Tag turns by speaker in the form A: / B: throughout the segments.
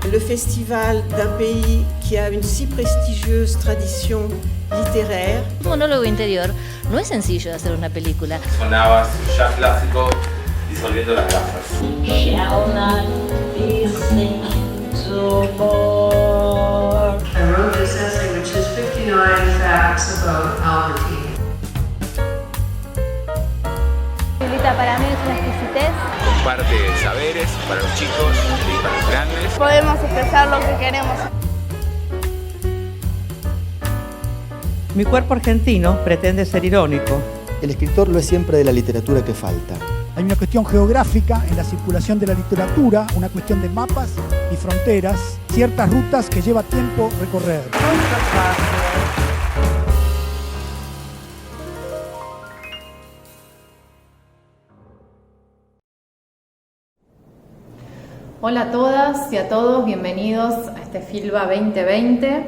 A: Le festival d'un pays qui a une si prestigieuse tradición literaire.
B: Un monólogo interior no es sencillo hacer una película.
C: Sonaba ya clásico disolviendo las gafas.
D: Shall not be seen no more.
E: I wrote this essay, which is 59 facts about Albertine.
F: Para mí es una exquisitez.
C: Comparte saberes para los chicos y para los grandes.
F: Podemos expresar lo que queremos.
G: Mi cuerpo argentino pretende ser irónico.
H: El escritor lo es siempre de la literatura que falta.
I: Hay una cuestión geográfica en la circulación de la literatura, una cuestión de mapas y fronteras, ciertas rutas que lleva tiempo recorrer.
J: Hola a todas y a todos, bienvenidos a este FILBA 2020.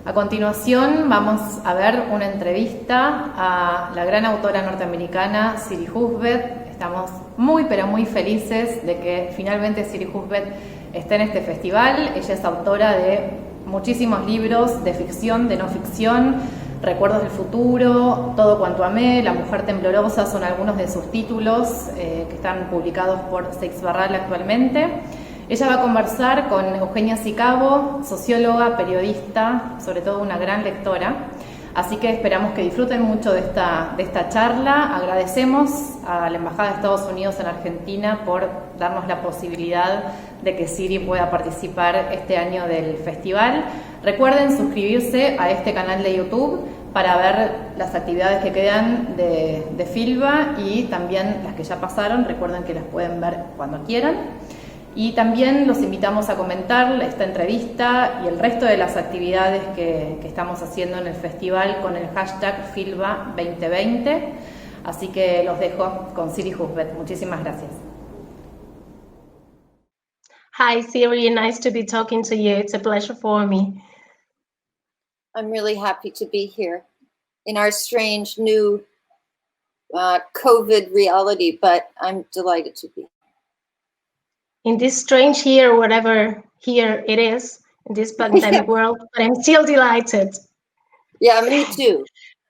J: A continuación vamos a ver una entrevista a la gran autora norteamericana Siri Hustvedt. Estamos muy pero muy felices de que finalmente Siri Hustvedt esté en este festival. Ella es autora de muchísimos libros de ficción, de no ficción, Recuerdos del futuro, Todo cuanto amé, La mujer temblorosa son algunos de sus títulos que están publicados por Seix Barral actualmente. Ella va a conversar con Eugenia Sicabo, socióloga, periodista, sobre todo una gran lectora. Así que esperamos que disfruten mucho de esta charla. Agradecemos a la Embajada de Estados Unidos en Argentina por darnos la posibilidad de que Siri pueda participar este año del festival. Recuerden suscribirse a este canal de YouTube para ver las actividades que quedan de FILBA y también las que ya pasaron. Recuerden que las pueden ver cuando quieran. Y también los invitamos a comentar esta entrevista y el resto de las actividades que estamos haciendo en el festival con el hashtag FILBA 2020. Así que los dejo con Siri Hustvedt. Muchísimas gracias.
D: Hi, Siri. Nice to be talking to you. It's a pleasure for me.
K: I'm really happy to be here in our strange new COVID reality, but I'm delighted to be here.
D: In this strange here, whatever here it is, in this pandemic world, but I'm still delighted.
K: Yeah, me too.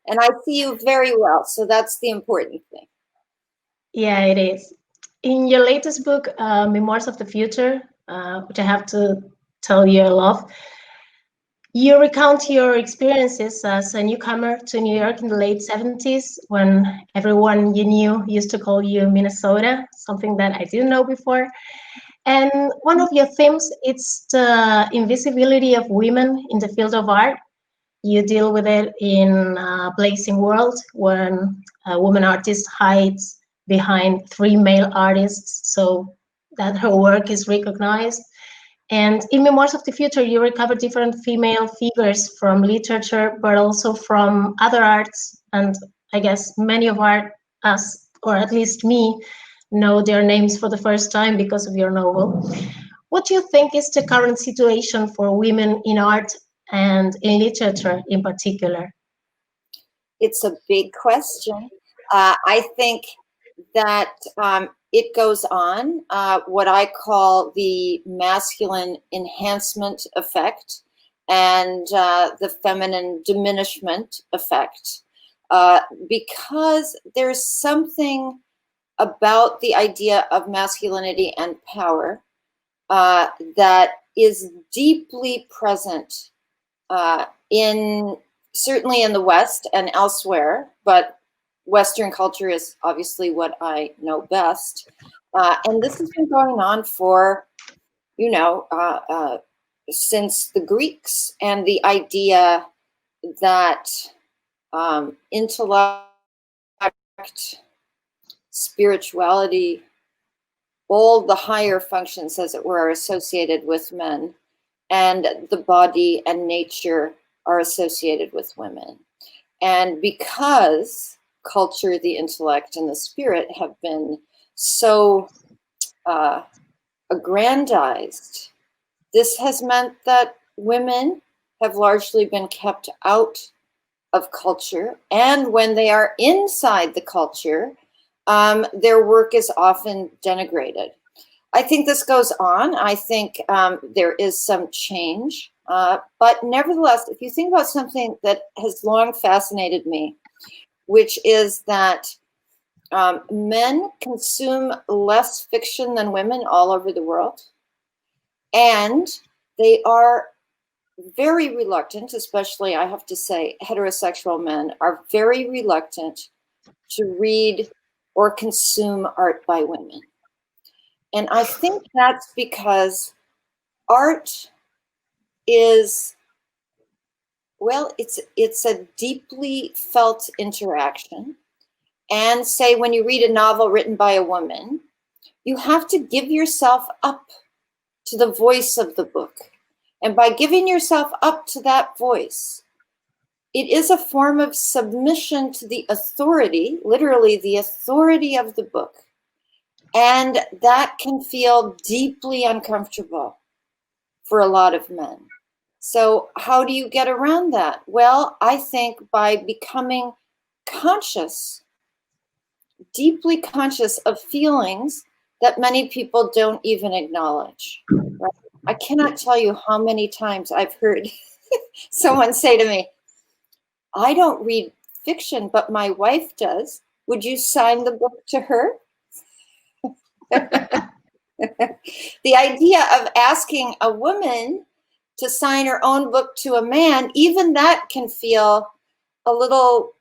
K: And I see you very well, so that's the important thing.
D: Yeah, it is. In your latest book, Memoirs of the Future, which I have to tell you I love, you recount your experiences as a newcomer to New York in the late 70s when everyone you knew used to call you Minnesota, something that I didn't know before. And one of your themes is the invisibility of women in the field of art. You deal with it in Blazing World, when a woman artist hides behind 3 male artists so that her work is recognized. And in Memoirs of the Future, you recover different female figures from literature, but also from other arts. And I guess many of us, or at least me, know their names for the first time because of your novel. What do you think is the current situation for women in art and in literature in particular?
K: It's a big question. I think that it goes on, what I call the masculine enhancement effect and the feminine diminishment effect, because there's something about the idea of masculinity and power that is deeply present in certainly in the West and elsewhere, but Western culture is obviously what I know best. And this has been going on for, since the Greeks, and the idea that intellect, spirituality, all the higher functions, as it were, are associated with men, and the body and nature are associated with women. And because culture, the intellect, and the spirit have been so aggrandized, this has meant that women have largely been kept out of culture. And when they are inside the culture, their work is often denigrated. I think this goes on. I think there is some change. But nevertheless, if you think about something that has long fascinated me, which is that men consume less fiction than women all over the world. And they are very reluctant, especially, I have to say, heterosexual men are very reluctant to read or consume art by women. And I think that's because art is, well, it's a deeply felt interaction. And say, when you read a novel written by a woman, you have to give yourself up to the voice of the book. And by giving yourself up to that voice, it is a form of submission to the authority, literally the authority of the book. And that can feel deeply uncomfortable for a lot of men. So how do you get around that? Well, I think by becoming conscious, deeply conscious of feelings that many people don't even acknowledge. Right? I cannot tell you how many times I've heard someone say to me, I don't read fiction, but my wife does. Would you sign the book to her? The idea of asking a woman to sign her own book to a man, even that can feel a little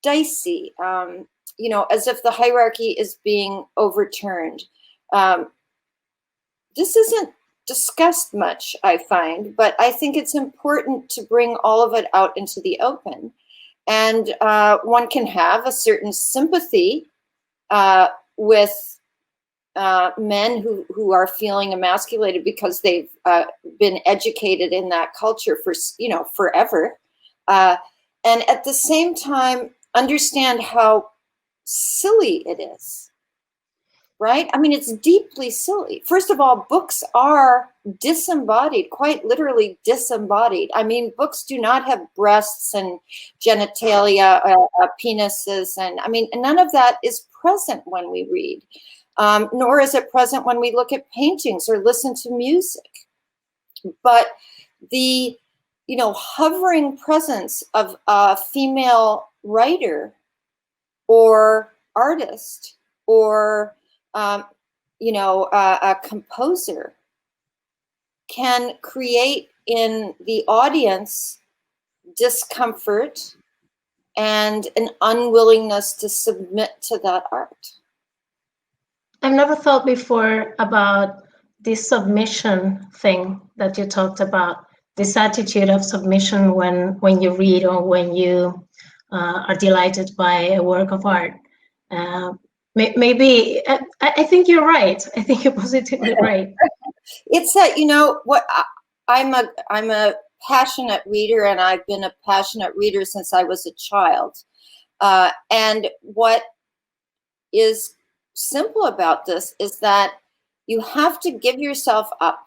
K: dicey, as if the hierarchy is being overturned. This isn't discussed much, I find, but I think it's important to bring all of it out into the open. And one can have a certain sympathy with men who are feeling emasculated because they've been educated in that culture for forever, and at the same time understand how silly it is, right? I mean, it's deeply silly. First of all, books are disembodied, quite literally disembodied. I mean, books do not have breasts and genitalia, penises, and I mean, none of that is present when we read. Nor is it present when we look at paintings or listen to music. But the, hovering presence of a female writer or artist or, a composer can create in the audience discomfort and an unwillingness to submit to that art.
D: I've never thought before about this submission thing that you talked about, this attitude of submission when you read or when you are delighted by a work of art. Maybe, I think you're right. I think you're positively right.
K: It's that, I'm a passionate reader, and I've been a passionate reader since I was a child. And what is simple about this is that you have to give yourself up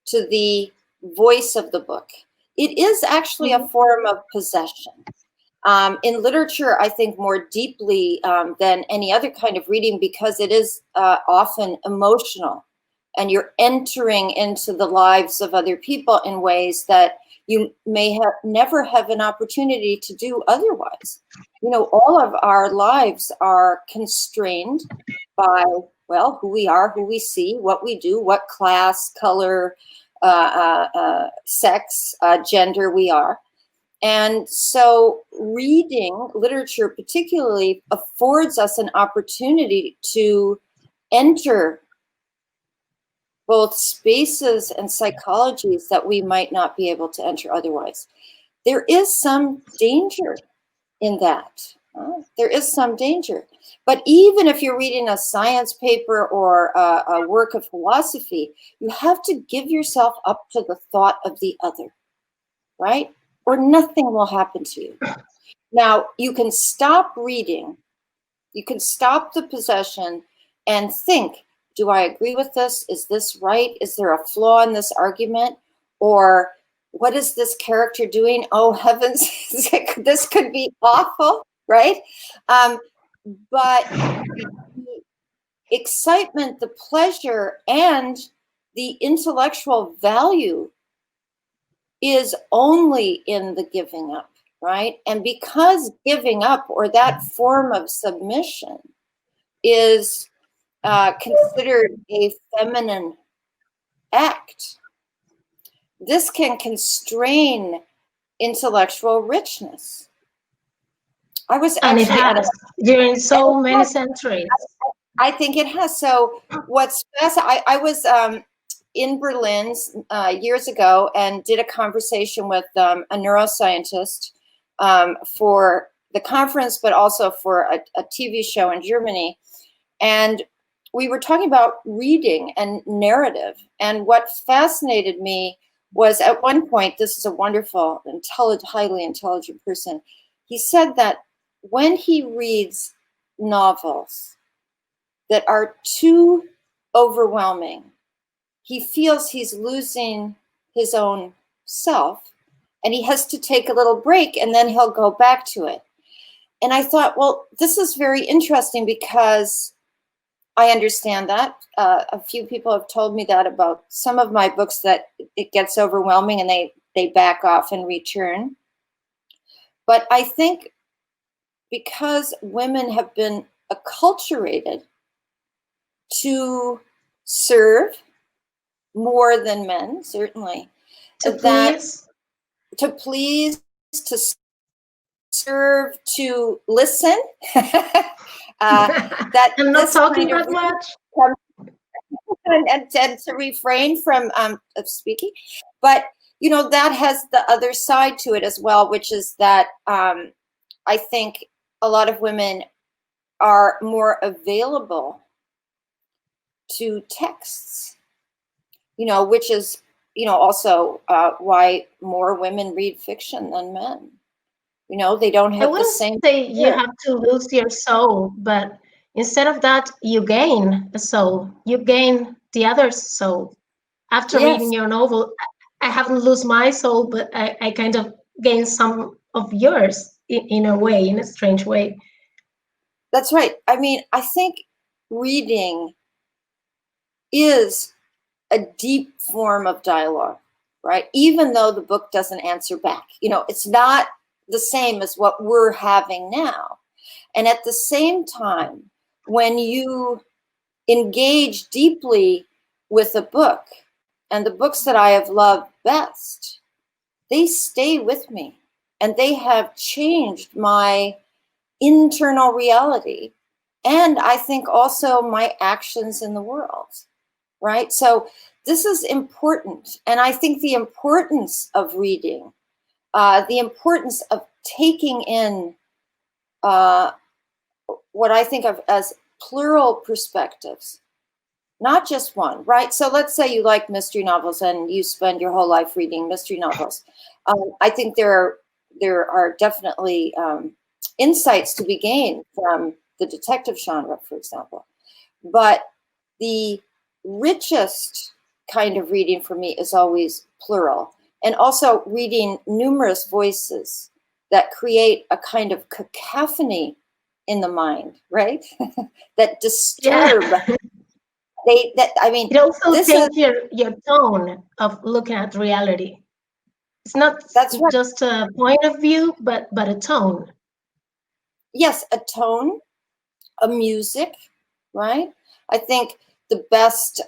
K: to the voice of the book. It is actually a form of possession. In literature, I think more deeply than any other kind of reading, because it is often emotional, and you're entering into the lives of other people in ways that you may never have an opportunity to do otherwise. All of our lives are constrained by, well, who we are, who we see, what we do, what class, color, sex, gender we are. And so reading literature particularly affords us an opportunity to enter both spaces and psychologies that we might not be able to enter otherwise. There is some danger in that. There is some danger. But even if you're reading a science paper or a work of philosophy, you have to give yourself up to the thought of the other, right? Or nothing will happen to you. Now, you can stop reading, you can stop the possession and think, do I agree with this? Is this right? Is there a flaw in this argument? Or what is this character doing? Oh, heavens, this could be awful, right? But the excitement, the pleasure, and the intellectual value is only in the giving up, right? And because giving up, or that form of submission, is considered a feminine act, this can constrain intellectual richness. I was
D: actually, and it has during so many centuries.
K: I think it has. So what's fascinating, I was in Berlin years ago and did a conversation with a neuroscientist for the conference, but also for a TV show in Germany. And we were talking about reading and narrative. And what fascinated me was, at one point, this is a wonderful, highly intelligent person, he said that when he reads novels that are too overwhelming, he feels he's losing his own self, and he has to take a little break, and then he'll go back to it. And I thought, well, this is very interesting, because I understand that. A few people have told me that about some of my books, that it gets overwhelming and they back off and return. But I think because women have been acculturated to serve more than men, certainly, to please, to serve, to listen. That
D: I'm not talking that much.
K: And to refrain from speaking. But, you know, that has the other side to it as well, which is that I think a lot of women are more available to texts, you know, which is, you know, also why more women read fiction than men. You know, they don't have the same.
D: I wouldn't say you have to lose your soul, but instead of that, you gain a soul. You gain the other's soul. After reading your novel, I haven't lost my soul, but I kind of gained some of yours in a way, in a strange way.
K: That's right. I mean, I think reading is a deep form of dialogue, right? Even though the book doesn't answer back. You know, it's not the same as what we're having now. And at the same time, when you engage deeply with a book, and the books that I have loved best, they stay with me, and they have changed my internal reality, and I think also my actions in the world, right? So this is important. And I think the importance of reading, the importance of taking in what I think of as plural perspectives, not just one, right? So let's say you like mystery novels and you spend your whole life reading mystery novels. I think there are definitely insights to be gained from the detective genre, for example. But the richest kind of reading for me is always plural, and also reading numerous voices that create a kind of cacophony in the mind, right? That disturb.
D: It also changes your tone of looking at reality. It's not just a point of view, but a tone.
K: Yes, a tone, a music, right? I think the best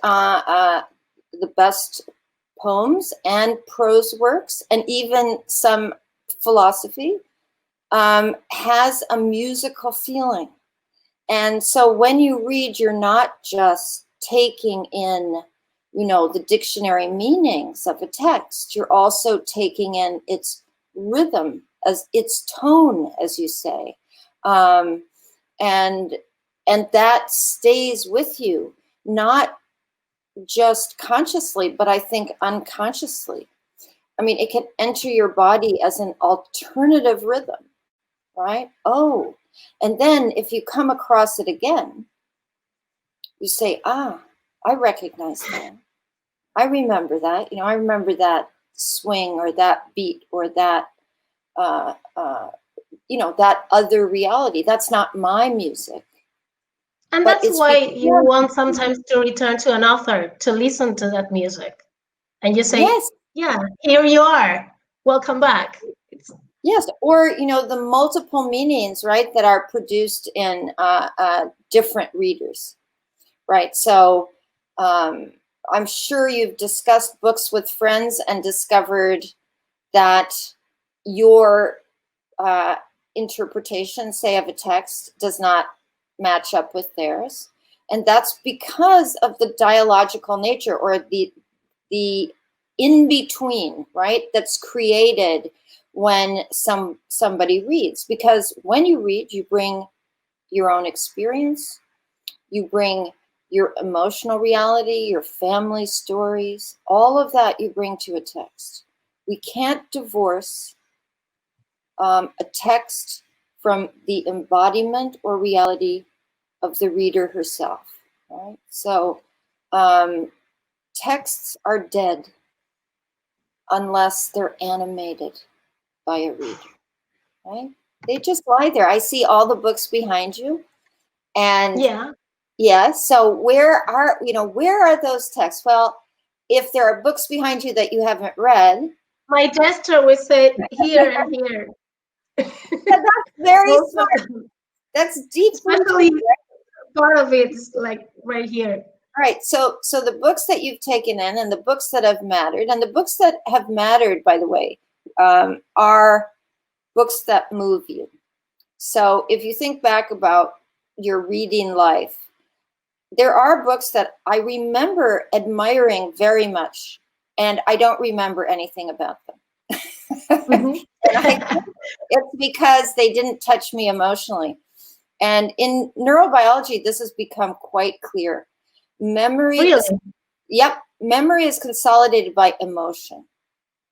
K: poems and prose works, and even some philosophy has a musical feeling. And so when you read, you're not just taking in, you know, the dictionary meanings of a text. You're also taking in its rhythm, as its tone, as you say. And that stays with you, not just consciously, but I think unconsciously. I mean, it can enter your body as an alternative rhythm, right? Oh, and then if you come across it again, you say, ah, I recognize that. I remember that. You know, I remember that swing or that beat or that, you know, that other reality. That's not my music.
D: And
K: But
D: that's why you want sometimes to return to an author to listen to that music. And you say,
K: yes,
D: yeah, here you are. Welcome back.
K: Yes, or, you know, the multiple meanings, right, that are produced in different readers, right? So I'm sure you've discussed books with friends and discovered that your interpretation, say, of a text does not match up with theirs. And that's because of the dialogical nature, or the in-between, right, that's created when somebody reads. Because when you read, you bring your own experience, you bring your emotional reality, your family stories, all of that you bring to a text. We can't divorce a text from the embodiment or reality of the reader herself, right? So texts are dead unless they're animated by a reader, right? They just lie there. I see all the books behind you, and yeah. So where are those texts? Well, if there are books behind you that you haven't read,
D: my gesture will say here and here.
K: That's very smart. That's deep.
D: Especially part of it is like right here.
K: Right. So the books that you've taken in, and the books that have mattered, and the books that have mattered, by the way, are books that move you. So if you think back about your reading life, there are books that I remember admiring very much, and I don't remember anything about them. And I think it's because they didn't touch me emotionally. And in neurobiology, this has become quite clear. Memory memory is consolidated by emotion,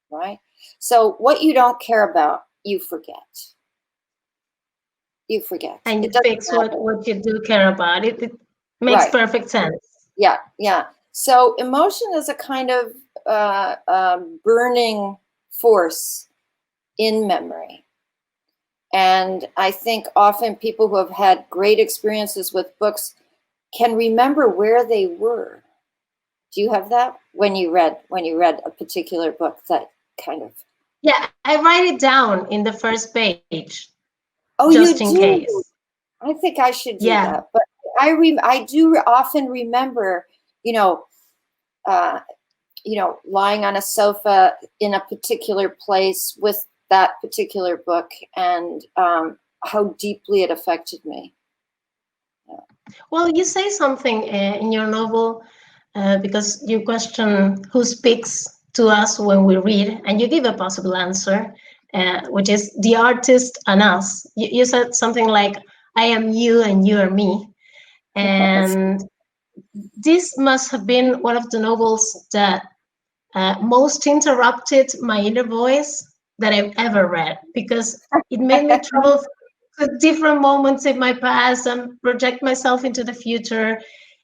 K: right? So what you don't care about, you forget. You forget.
D: And you fix what you do care about. It makes perfect sense.
K: Yeah, yeah. So emotion is a kind of burning force in memory. And I think often people who have had great experiences with books can remember where they were. Do you have that when you read a particular book? That kind of.
D: Yeah, I write it down in the first page.
K: Oh,
D: just
K: you
D: in
K: do?
D: case.
K: I think I should do that. But I do often remember, lying on a sofa in a particular place with that particular book, and how deeply it affected me. Yeah.
D: Well, you say something in your novel because you question who speaks to us when we read, and you give a possible answer, which is the artist and us. You said something like, I am you and you are me. And this must have been one of the novels that most interrupted my inner voice that I've ever read, because it made me travel to different moments in my past and project myself into the future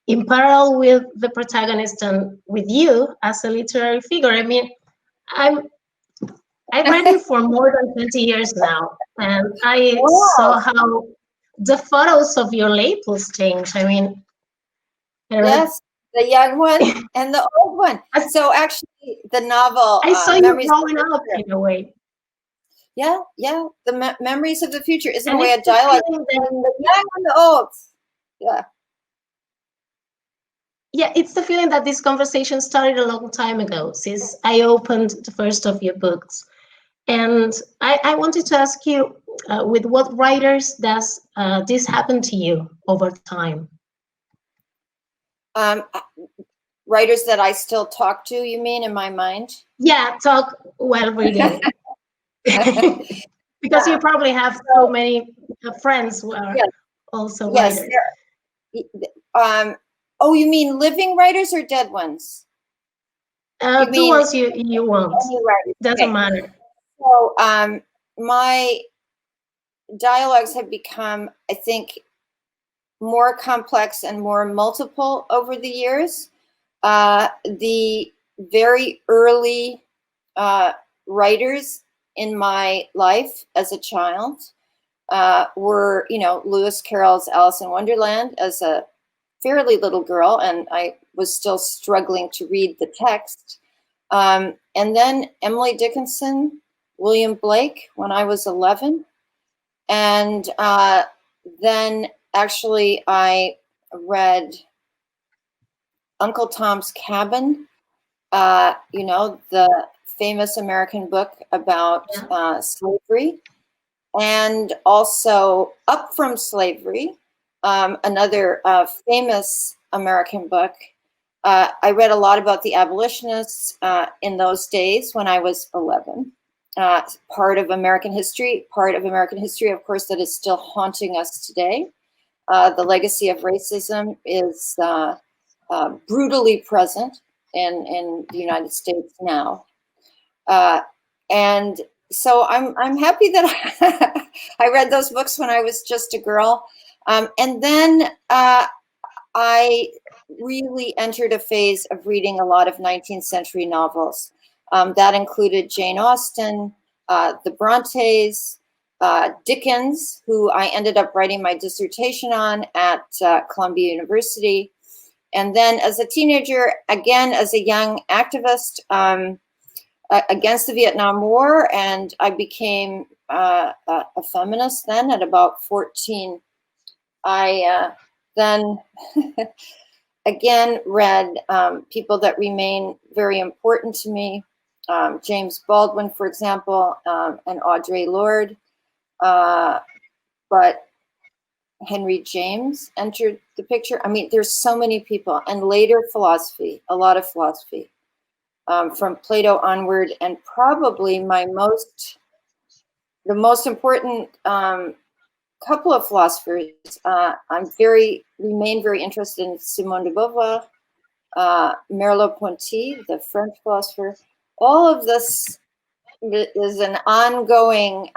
D: in parallel with the protagonist and with you as a literary figure. I mean, I've read you for more than 20 years now, and I saw how the photos of your labels change. I mean,
K: yes, the young one and the old one. So actually, the novel.
D: I saw you growing up in a way.
K: Yeah, yeah. The memories of the future isn't a way of dialogue. The young and the old. Yeah.
D: Yeah, it's the feeling that this conversation started a long time ago, since I opened the first of your books. And I wanted to ask you, with what writers does this happen to you over time?
K: Writers that I still talk to, you mean, in my mind?
D: Yeah, talk while reading. Because you probably have so many friends who are also writers.
K: Oh, you mean living writers or dead ones?
D: The ones you want. Doesn't matter.
K: So my dialogues have become, I think, more complex and more multiple over the years. The very early writers in my life as a child were, Lewis Carroll's Alice in Wonderland as a fairly little girl, and I was still struggling to read the text. And then Emily Dickinson, William Blake when I was 11. And then actually I read Uncle Tom's Cabin, the famous American book about slavery, and also Up from Slavery, another famous American book. I read a lot about the abolitionists in those days when I was 11. Part of American history, of course, that is still haunting us today. The legacy of racism is brutally present in the United States now. And so I'm happy that I read those books when I was just a girl. And then I really entered a phase of reading a lot of 19th century novels. That included Jane Austen, the Brontes, Dickens, who I ended up writing my dissertation on at Columbia University. And then as a teenager, again, as a young activist against the Vietnam War, and I became a feminist then at about 14. I then again read people that remain very important to me. James Baldwin, for example, and Audre Lorde. But Henry James entered the picture. I mean, there's so many people. And later philosophy, a lot of philosophy, from Plato onward. And probably the most important couple of philosophers, remain very interested in Simone de Beauvoir, Merleau-Ponty, the French philosopher. All of this is an ongoing,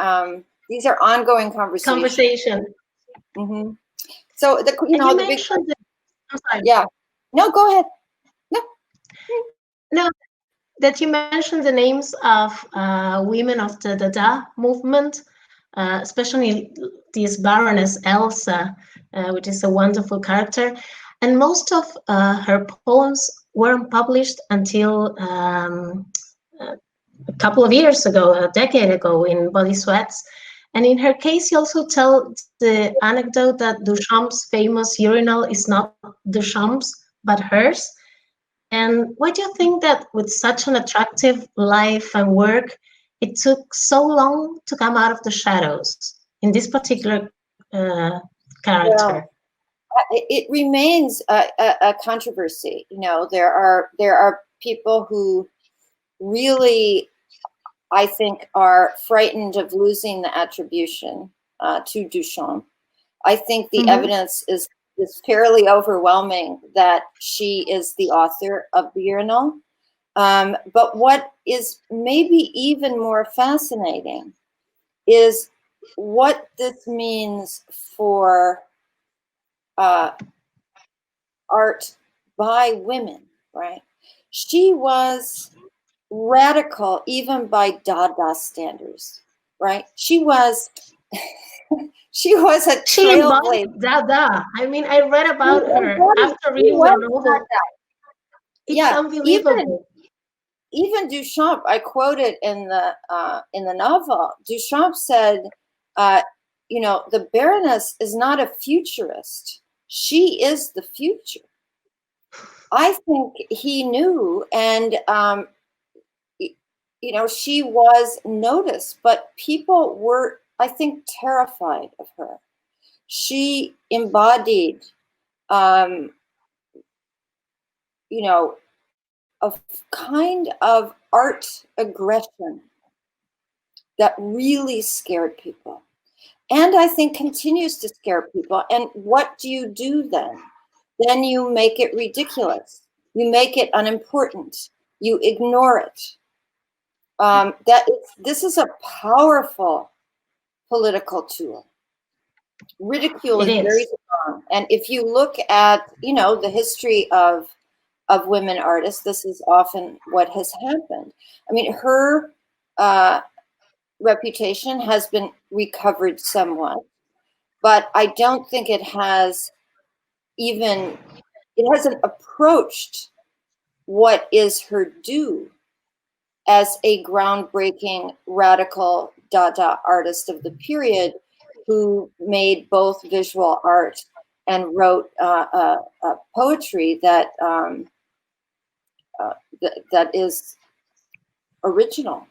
K: these are ongoing conversations. Mm-hmm. So, the big,
D: I'm sorry.
K: Yeah. No, go ahead.
D: No, that you mentioned the names of women of the Dada movement, especially this Baroness Elsa, which is a wonderful character. And most of her poems weren't published until a couple of years ago, a decade ago, in Body Sweats. And in her case, you also tell the anecdote that Duchamp's famous urinal is not Duchamp's, but hers. And why do you think that with such an attractive life and work, it took so long to come out of the shadows in this particular character?
K: It remains a controversy. There are people who really, I think, are frightened of losing the attribution to Duchamp. I think the evidence is fairly overwhelming that she is the author of the urinal. But what is maybe even more fascinating is what this means for art by women, right? She was radical even by Dada standards, right? She was a trailblazer.
D: Dada. I mean, I read about her after reading the novel. It's unbelievable.
K: Even Duchamp, I quoted in the novel. Duchamp said, the Baroness is not a futurist. She is the future. I think he knew, and you know, she was noticed, but people were, I think, terrified of her. She embodied, you know, a kind of art aggression that really scared people. And I think continues to scare people. And what do you do then? Then you make it ridiculous. You make it unimportant. You ignore it. This is a powerful political tool. Ridicule is very strong. And if you look at, you know, the history of women artists, this is often what has happened. I mean, her reputation has been recovered somewhat, but I don't think it hasn't approached what is her due as a groundbreaking radical Dada artist of the period who made both visual art and wrote poetry that that is original.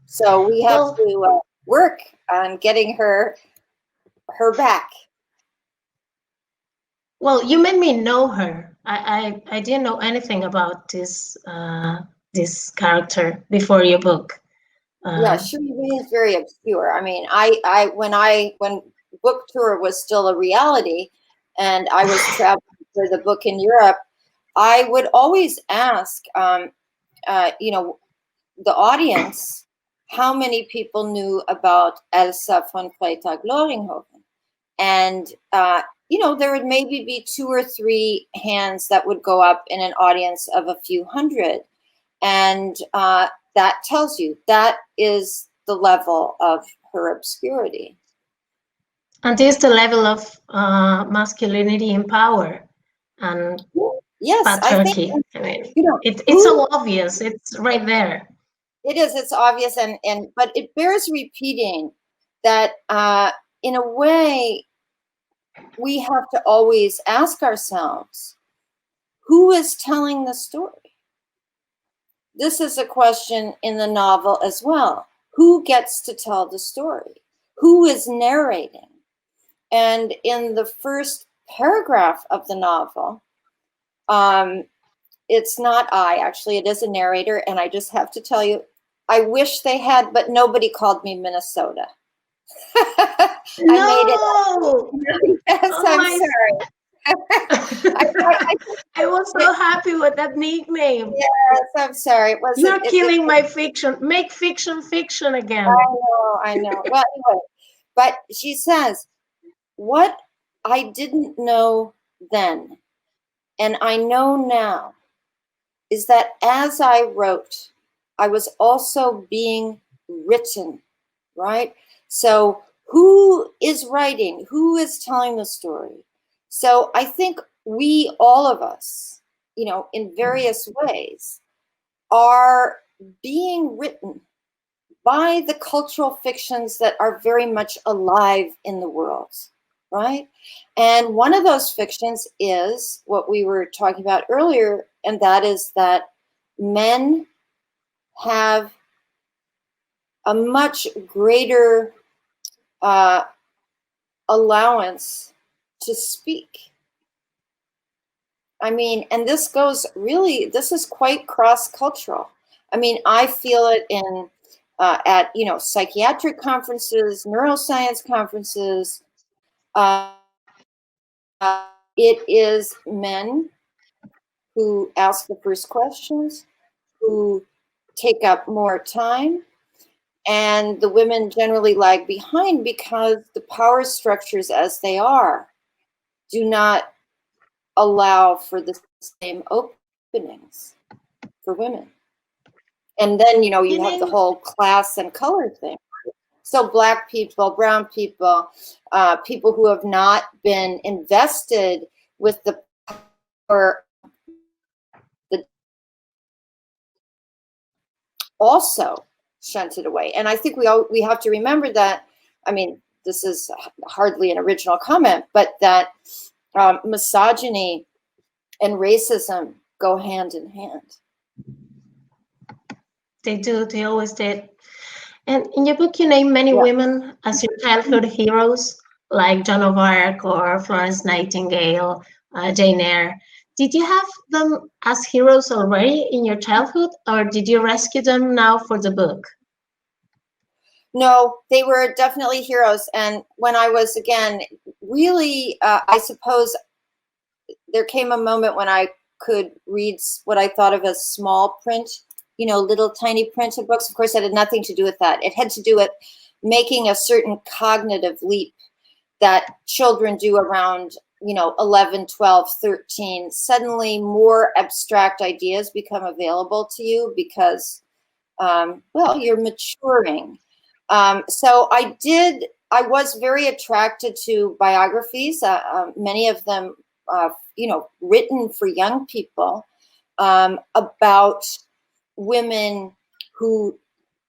K: So we have to work on getting her back.
D: Well, you made me know her. I didn't know anything about this this character before your book.
K: Yeah, she remains very obscure. I mean, when book tour was still a reality, and I was traveling for the book in Europe, I would always ask, you know, the audience, how many people knew about Elsa von Freytag-Loringhoven, and you know, there would maybe be 2 or 3 hands that would go up in an audience of a few hundred, and that tells you that is the level of her obscurity.
D: And this is the level of masculinity and power and patriarchy. I mean, you know, it's so obvious. It's right there.
K: It is. It's obvious, but it bears repeating that in a way we have to always ask ourselves, who is telling the story? This is a question in the novel as well. Who gets to tell the story? Who is narrating? And in the first paragraph of the novel, it's not I, actually, it is a narrator. And I just have to tell you, I wish they had, but nobody called me Minnesota. I made it up. Yes, I'm sorry.
D: I was so happy with that nickname.
K: Yes, I'm sorry.
D: You're killing my fiction. Make fiction fiction again.
K: I know. Well, anyway, but she says, what I didn't know then, and I know now, is that as I wrote, I was also being written, right? So who is writing? Who is telling the story? So I think we, all of us, you know, in various ways, are being written by the cultural fictions that are very much alive in the world, right? And one of those fictions is what we were talking about earlier, and that is that men have a much greater allowance to speak. I mean, and this goes really, this is quite cross-cultural. I mean, I feel it in at, you know, psychiatric conferences, neuroscience conferences. It is men who ask the first questions, who take up more time, and the women generally lag behind because the power structures as they are do not allow for the same openings for women. And then, you know, you have the whole class and color thing. So Black people, brown people, people who have not been invested with the power, also shunted away. And I think we have to remember that, I mean, this is hardly an original comment, but that misogyny and racism go hand in hand.
D: They do. They always did. And in your book, you name many women as your childhood heroes, like Joan of Arc or Florence Nightingale, Jane Eyre. Did you have them as heroes already in your childhood, or did you rescue them now for the book?
K: No, they were definitely heroes. And when I was, again, really, I suppose there came a moment when I could read what I thought of as small print, you know, little tiny printed books. Of course, that had nothing to do with that. It had to do with making a certain cognitive leap that children do around, you know, 11, 12, 13. Suddenly more abstract ideas become available to you because, well, you're maturing. So I was very attracted to biographies, many of them, you know, written for young people, about women who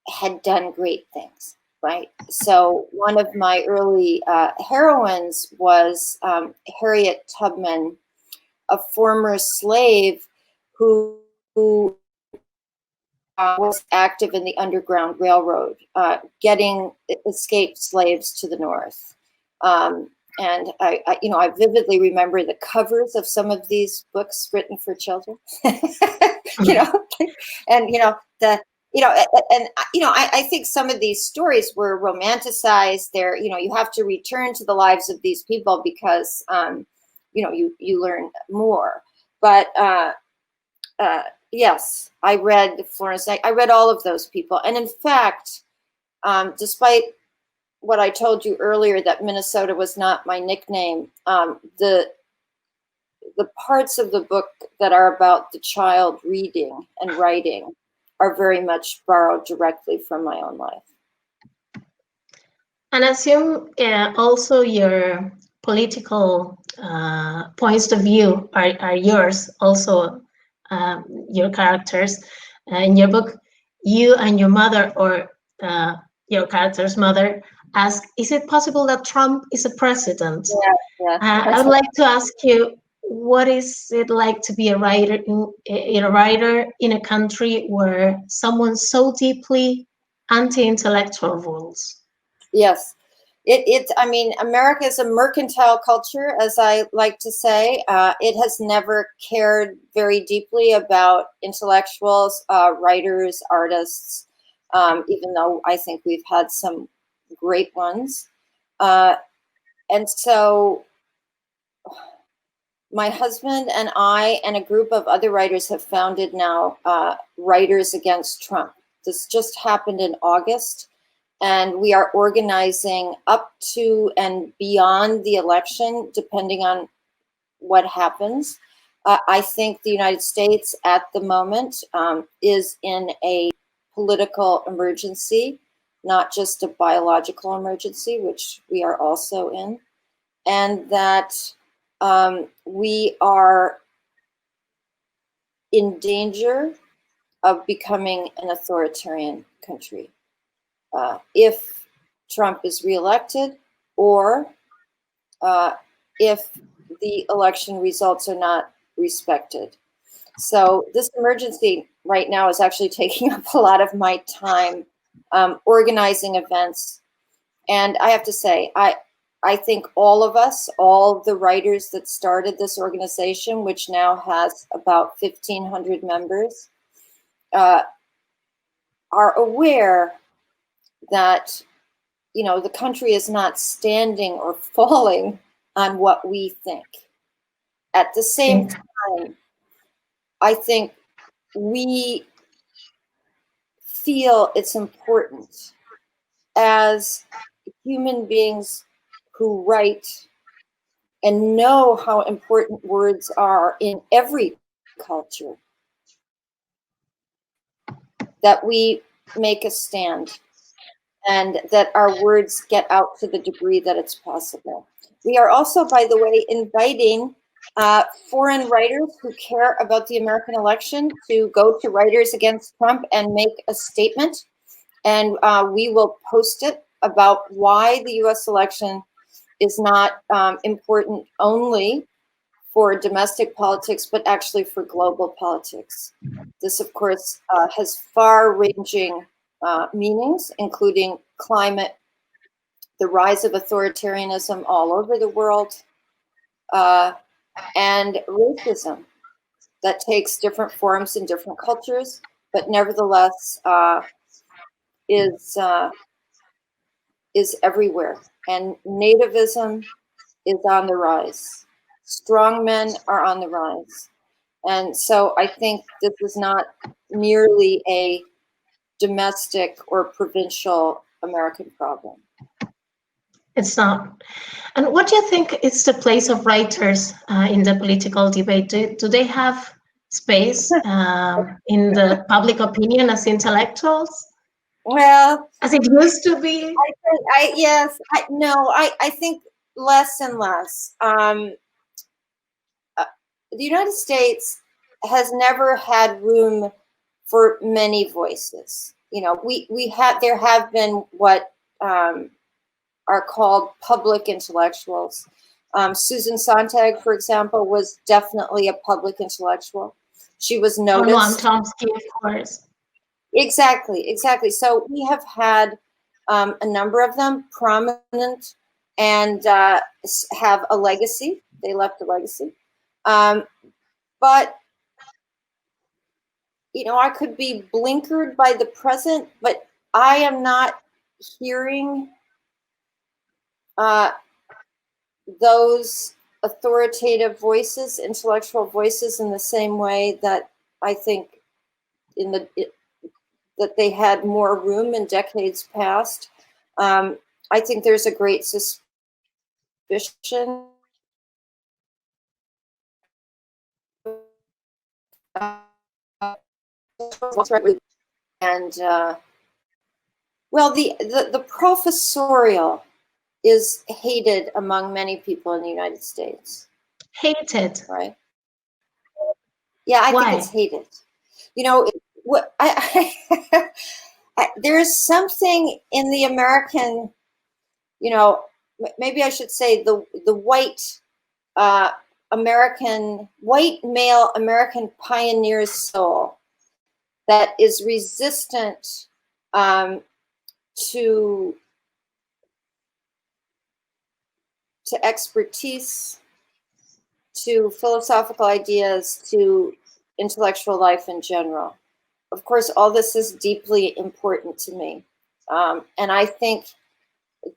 K: had done great things, right? So one of my early heroines was Harriet Tubman, a former slave who was active in the Underground Railroad, getting escaped slaves to the North. And I, you know, I vividly remember the covers of some of these books written for children, you know, and, you know, I think some of these stories were romanticized. There, you know, you have to return to the lives of these people because, you know, you learn more. But yes, I read Florence Nightingale. I read all of those people. And in fact, despite what I told you earlier, that Minnesota was not my nickname, the parts of the book that are about the child reading and writing are very much borrowed directly from my own life.
D: And I assume also your political points of view are yours, also your characters. In your book, you and your mother, or your character's mother, ask, is it possible that Trump is a president?
K: Yeah.
D: I would like to ask you, what is it like to be a writer in a country where someone so deeply anti-intellectual rules?
K: Yes, I mean, America is a mercantile culture, as I like to say. It has never cared very deeply about intellectuals, writers, artists, even though I think we've had some great ones. And so my husband and I and a group of other writers have founded now Writers Against Trump. This just happened in August. And we are organizing up to and beyond the election, depending on what happens. I think the United States at the moment is in a political emergency, not just a biological emergency, which we are also in. And that we are in danger of becoming an authoritarian country. If Trump is reelected, or if the election results are not respected. So this emergency right now is actually taking up a lot of my time organizing events. And I have to say, I think all of us, all the writers that started this organization, which now has about 1,500 members, are aware that, you know, the country is not standing or falling on what we think. At the same time, I think we feel it's important as human beings who write and know how important words are in every culture, that we make a stand and that our words get out to the degree that it's possible. We are also, by the way, inviting foreign writers who care about the American election to go to Writers Against Trump and make a statement. And we will post it about why the US election is not important only for domestic politics, but actually for global politics. This, of course, has far-ranging meanings, including climate, the rise of authoritarianism all over the world, and racism that takes different forms in different cultures, but nevertheless is everywhere. And nativism is on the rise. Strong men are on the rise. And so I think this is not merely a domestic or provincial American problem.
D: It's not. And what do you think is the place of writers in the political debate? Do they have space in the public opinion as intellectuals?
K: Well,
D: as it used to be?
K: I think less and less. The United States has never had room for many voices. You know, there have been what are called public intellectuals. Susan Sontag, for example, was definitely a public intellectual. She was noticed.
D: Noam Chomsky, of course.
K: Exactly. So we have had a number of them prominent and have a legacy. They left a legacy. But, you know, I could be blinkered by the present, but I am not hearing those authoritative voices, intellectual voices, in the same way that I think that they had more room in decades past. I think there's a great suspicion and well, the professorial is hated among many people in the United States.
D: Hated,
K: right? Yeah, I think it's hated. You know, there's something in the American, you know, maybe I should say the white white male American pioneer's soul that is resistant to expertise, to philosophical ideas, to intellectual life in general. Of course, all this is deeply important to me. And I think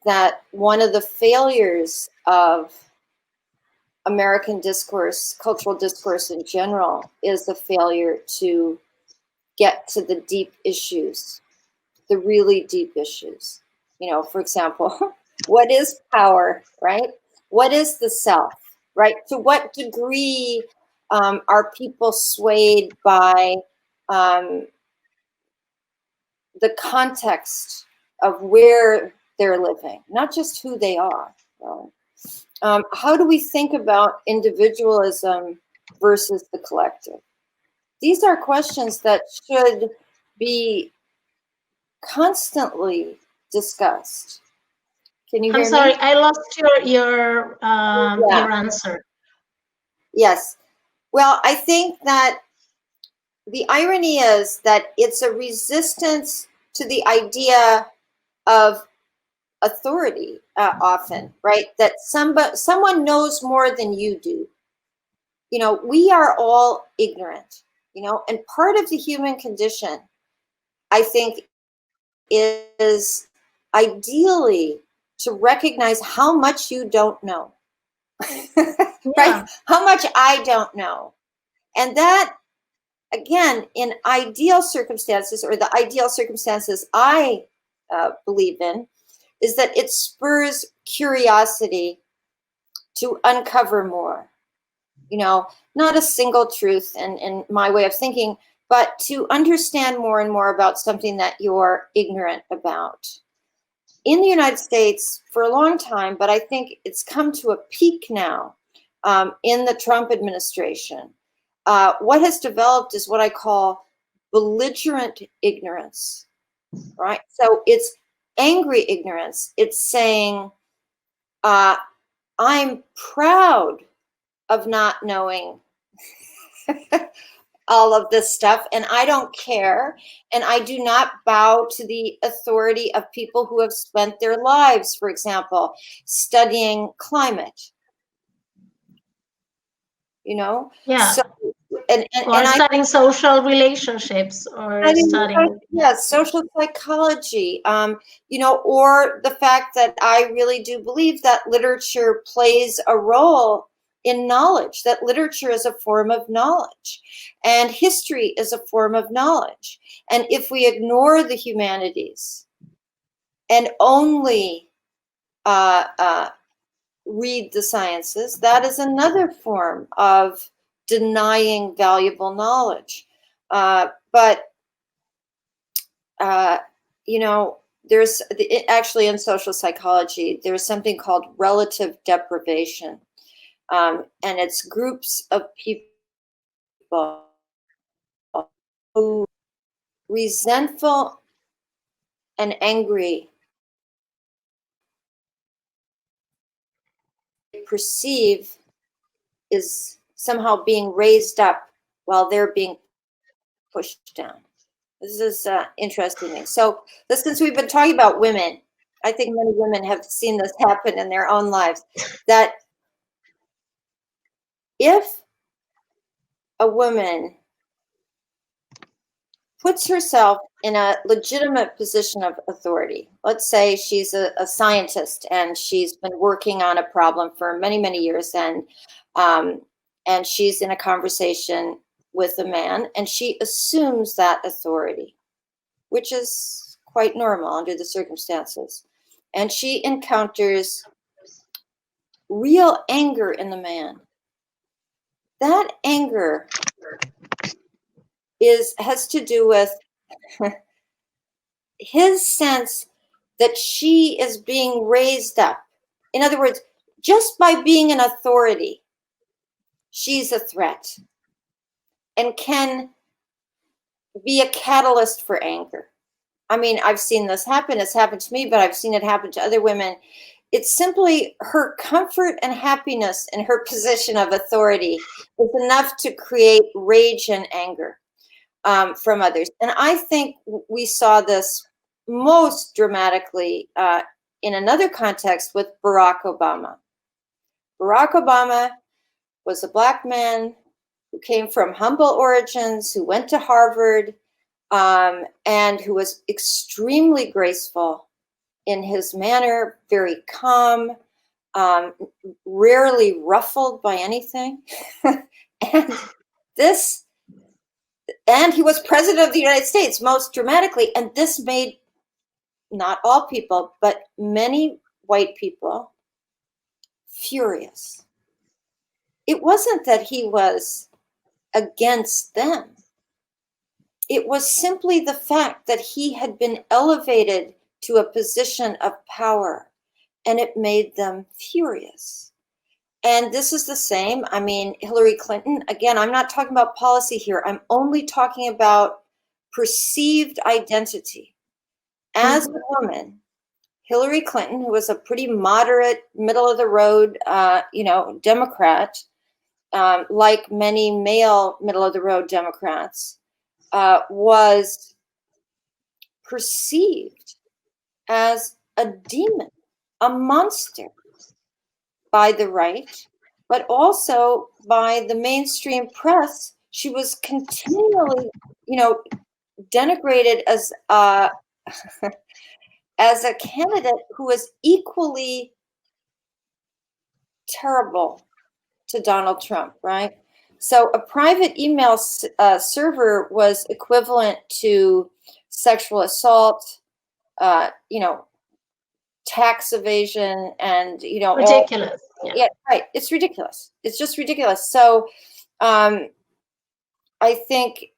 K: that one of the failures of American discourse, cultural discourse in general, is the failure to get to the deep issues, the really deep issues. You know, for example, what is power, right? What is the self, right? To what degree are people swayed by the context of where they're living, not just who they are. Right? How do we think about individualism versus the collective? These are questions that should be constantly discussed. Can you hear me?
D: I'm sorry, I lost your answer.
K: Yes. Well, I think that the irony is that it's a resistance to the idea of authority often, right? That someone knows more than you do. You know, we are all ignorant, you know, and part of the human condition, I think, is ideally to recognize how much you don't know, right? How much I don't know. And that, again, in ideal circumstances, or the ideal circumstances I believe in, is that it spurs curiosity to uncover more. You know, not a single truth in my way of thinking, but to understand more and more about something that you're ignorant about. In the United States, for a long time, but I think it's come to a peak now in the Trump administration, what has developed is what I call belligerent ignorance, right? So it's angry ignorance. It's saying, I'm proud of not knowing all of this stuff, and I don't care, and I do not bow to the authority of people who have spent their lives, for example, studying climate. You know,
D: Yeah.
K: so and
D: studying social relationships, or studying
K: social psychology, you know, or the fact that I really do believe that literature plays a role in knowledge, that literature is a form of knowledge, and history is a form of knowledge. And if we ignore the humanities and only read the sciences, that is another form of denying valuable knowledge. But you know, there's actually in social psychology, there's something called relative deprivation. And it's groups of people who resentful and angry perceive is somehow being raised up while they're being pushed down. This is interesting. So since we've been talking about women, I think many women have seen this happen in their own lives, that if a woman puts herself in a legitimate position of authority, let's say she's a scientist and she's been working on a problem for many, many years, and she's in a conversation with a man and she assumes that authority, which is quite normal under the circumstances. And she encounters real anger in the man. That anger has to do with his sense that she is being raised up. In other words, just by being an authority, she's a threat and can be a catalyst for anger. I mean, I've seen this happen. It's happened to me, but I've seen it happen to other women. It's simply her comfort and happiness in her position of authority is enough to create rage and anger from others. And I think we saw this most dramatically in another context with Barack Obama. Barack Obama was a Black man who came from humble origins, who went to Harvard, and who was extremely graceful in his manner, very calm, rarely ruffled by anything. And he was president of the United States most dramatically. And this made not all people, but many white people furious. It wasn't that he was against them. It was simply the fact that he had been elevated to a position of power, and it made them furious. And this is the same. I mean, Hillary Clinton, again, I'm not talking about policy here. I'm only talking about perceived identity. As a woman, Hillary Clinton, who was a pretty moderate, middle of the road, Democrat, like many male middle of the road Democrats, was perceived as a demon, a monster by the right, but also by the mainstream press. She was continually, denigrated as a candidate who was equally terrible to Donald Trump, right? So a private email server was equivalent to sexual assault, tax evasion, and
D: ridiculous.
K: Yeah, right. It's ridiculous. It's just ridiculous. So I think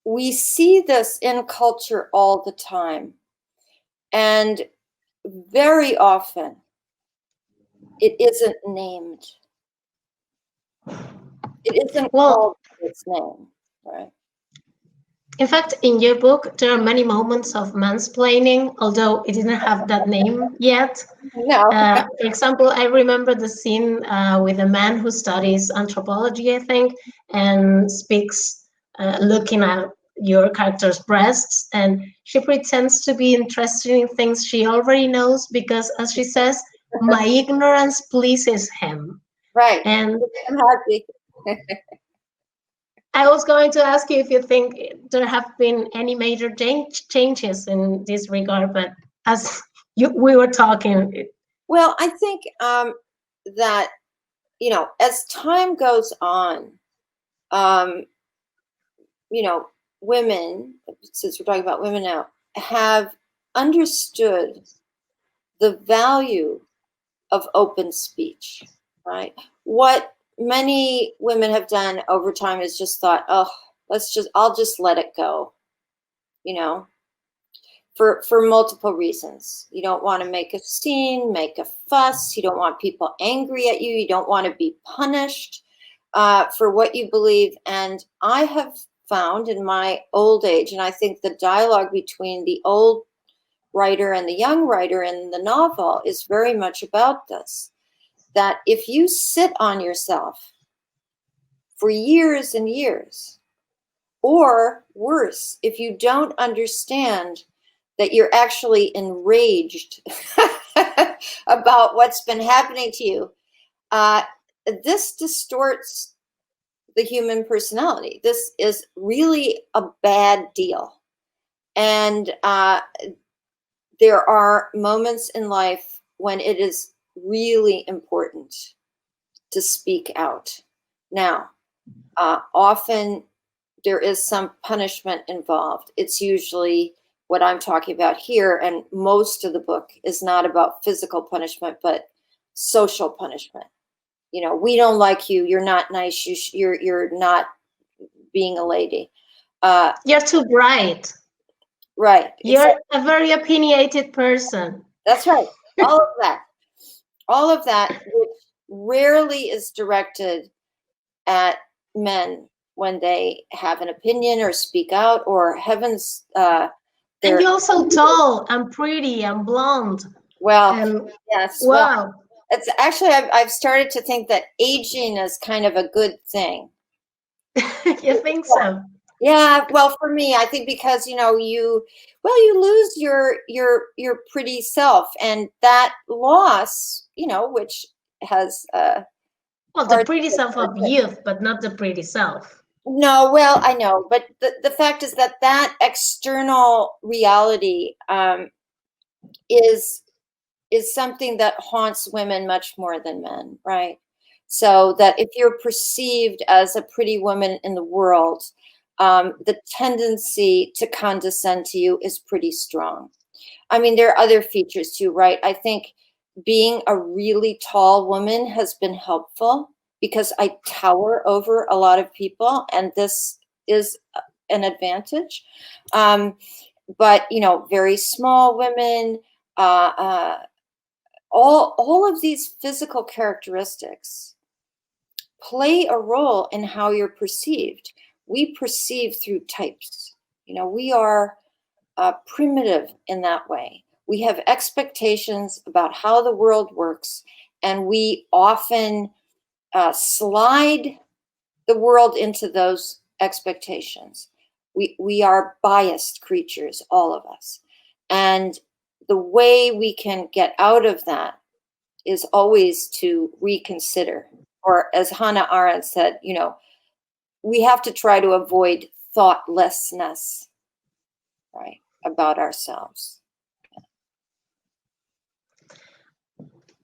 K: we see this in culture all the time, and very often it isn't named. It isn't called its name, right?
D: In fact, in your book, there are many moments of mansplaining, although it didn't have that name yet.
K: No.
D: For example, I remember the scene with a man who studies anthropology, I think, and speaks looking at your character's breasts, and she pretends to be interested in things she already knows because, as she says, my ignorance pleases him.
K: Right.
D: And
K: I'm happy.
D: I was going to ask you if you think there have been any major changes in this regard, but as we were talking.
K: Well, I think that, you know, as time goes on, you know, women, since we're talking about women now, have understood the value of open speech, right? What many women have done over time is just thought, oh, I'll just let it go, you know, for multiple reasons. You don't want to make a scene, make a fuss. You don't want people angry at you. You don't want to be punished for what you believe. And I have found in my old age, and I think the dialogue between the old writer and the young writer in the novel is very much about this, that if you sit on yourself for years and years, or worse, if you don't understand that you're actually enraged about what's been happening to you, this distorts the human personality. This is really a bad deal. And there are moments in life when it is really important to speak out. Now, often there is some punishment involved. It's usually what I'm talking about here, and most of the book is not about physical punishment, but social punishment. You know, we don't like you. You're not nice. You're not being a lady.
D: You're too bright.
K: Right.
D: You're a very opinionated person.
K: That's right. All of that. All of that, which rarely is directed at men when they have an opinion or speak out, or heavens. And
D: you're also tall and pretty and blonde.
K: Well,
D: and,
K: yes.
D: Wow.
K: Well, it's actually, I've started to think that aging is kind of a good thing.
D: You think so?
K: Yeah. Well, for me, I think because, you know, you lose your pretty self, and that loss, you know, which has
D: well, the pretty self of youth, but not the pretty self.
K: No, well, I know, but the fact is that external reality is something that haunts women much more than men, right? So that if you're perceived as a pretty woman in the world, the tendency to condescend to you is pretty strong. I mean, there are other features too, right? I think being a really tall woman has been helpful because I tower over a lot of people, and this is an advantage. But, you know, very small women, all of these physical characteristics play a role in how you're perceived. We perceive through types. You know, we are primitive in that way. We have expectations about how the world works, and we often slide the world into those expectations. We are biased creatures, all of us. And the way we can get out of that is always to reconsider. Or as Hannah Arendt said, you know, we have to try to avoid thoughtlessness, right, about ourselves.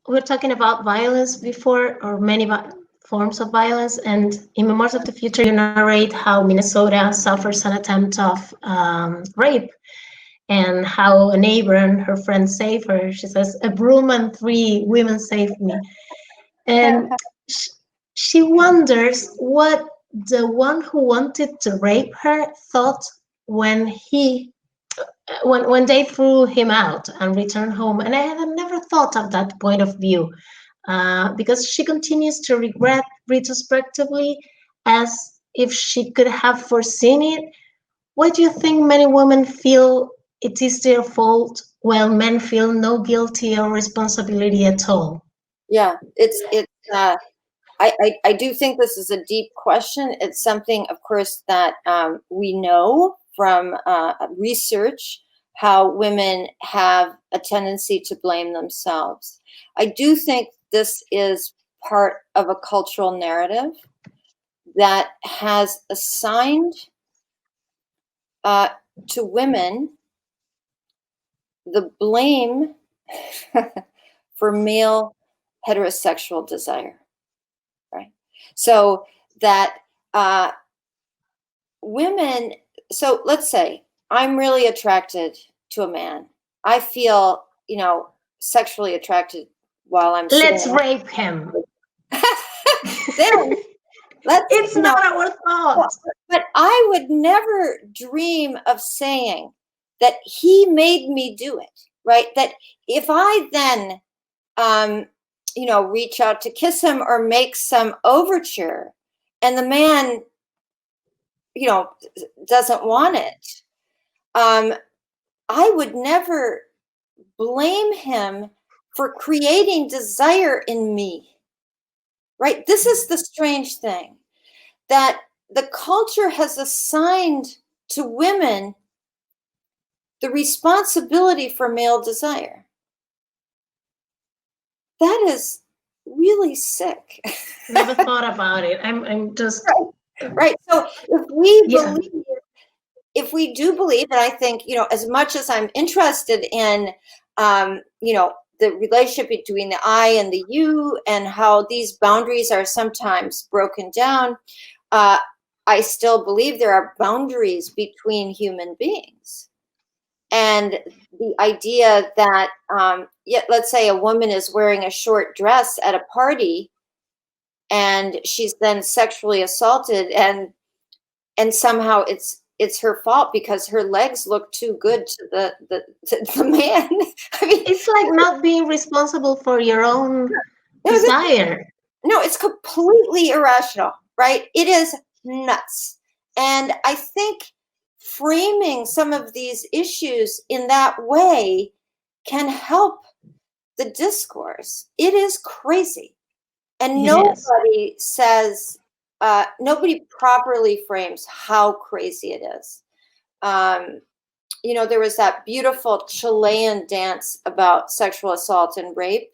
D: We were talking about violence before, or many forms of violence, and in Memoirs of the Future, you narrate how Minnesota suffers an attempt of rape, and how a neighbor and her friend save her. She says, "A broom and 3 women saved me." And she wonders what the one who wanted to rape her thought when they threw him out and returned home. And I had never thought of that point of view, because she continues to regret retrospectively, as if she could have foreseen it, why do you think many women feel it is their fault while men feel no guilty or responsibility at all?
K: Yeah, I do think this is a deep question. It's something, of course, that we know from research, how women have a tendency to blame themselves. I do think this is part of a cultural narrative that has assigned to women the blame for male heterosexual desire, right? So that women, so let's say I'm really attracted to a man. I feel, sexually attracted while I'm
D: Let's
K: sitting.
D: rape him.
K: Then,
D: it's not our fault.
K: But I would never dream of saying that he made me do it, right? That if I then, reach out to kiss him or make some overture and the man, doesn't want it, I would never blame him for creating desire in me, right? This is the strange thing, that the culture has assigned to women the responsibility for male desire. That is really sick.
D: Never thought about it. I'm just
K: right. So if we do believe, and I think, as much as I'm interested in, the relationship between the I and the you and how these boundaries are sometimes broken down, I still believe there are boundaries between human beings. And the idea that, let's say a woman is wearing a short dress at a party and she's then sexually assaulted, and somehow it's her fault because her legs look too good to the man. I mean,
D: it's like not being responsible for your own desire.
K: No, it's completely irrational, right? It is nuts. And I think framing some of these issues in that way can help the discourse. It is crazy. And nobody says, nobody properly frames how crazy it is. There was that beautiful Chilean dance about sexual assault and rape.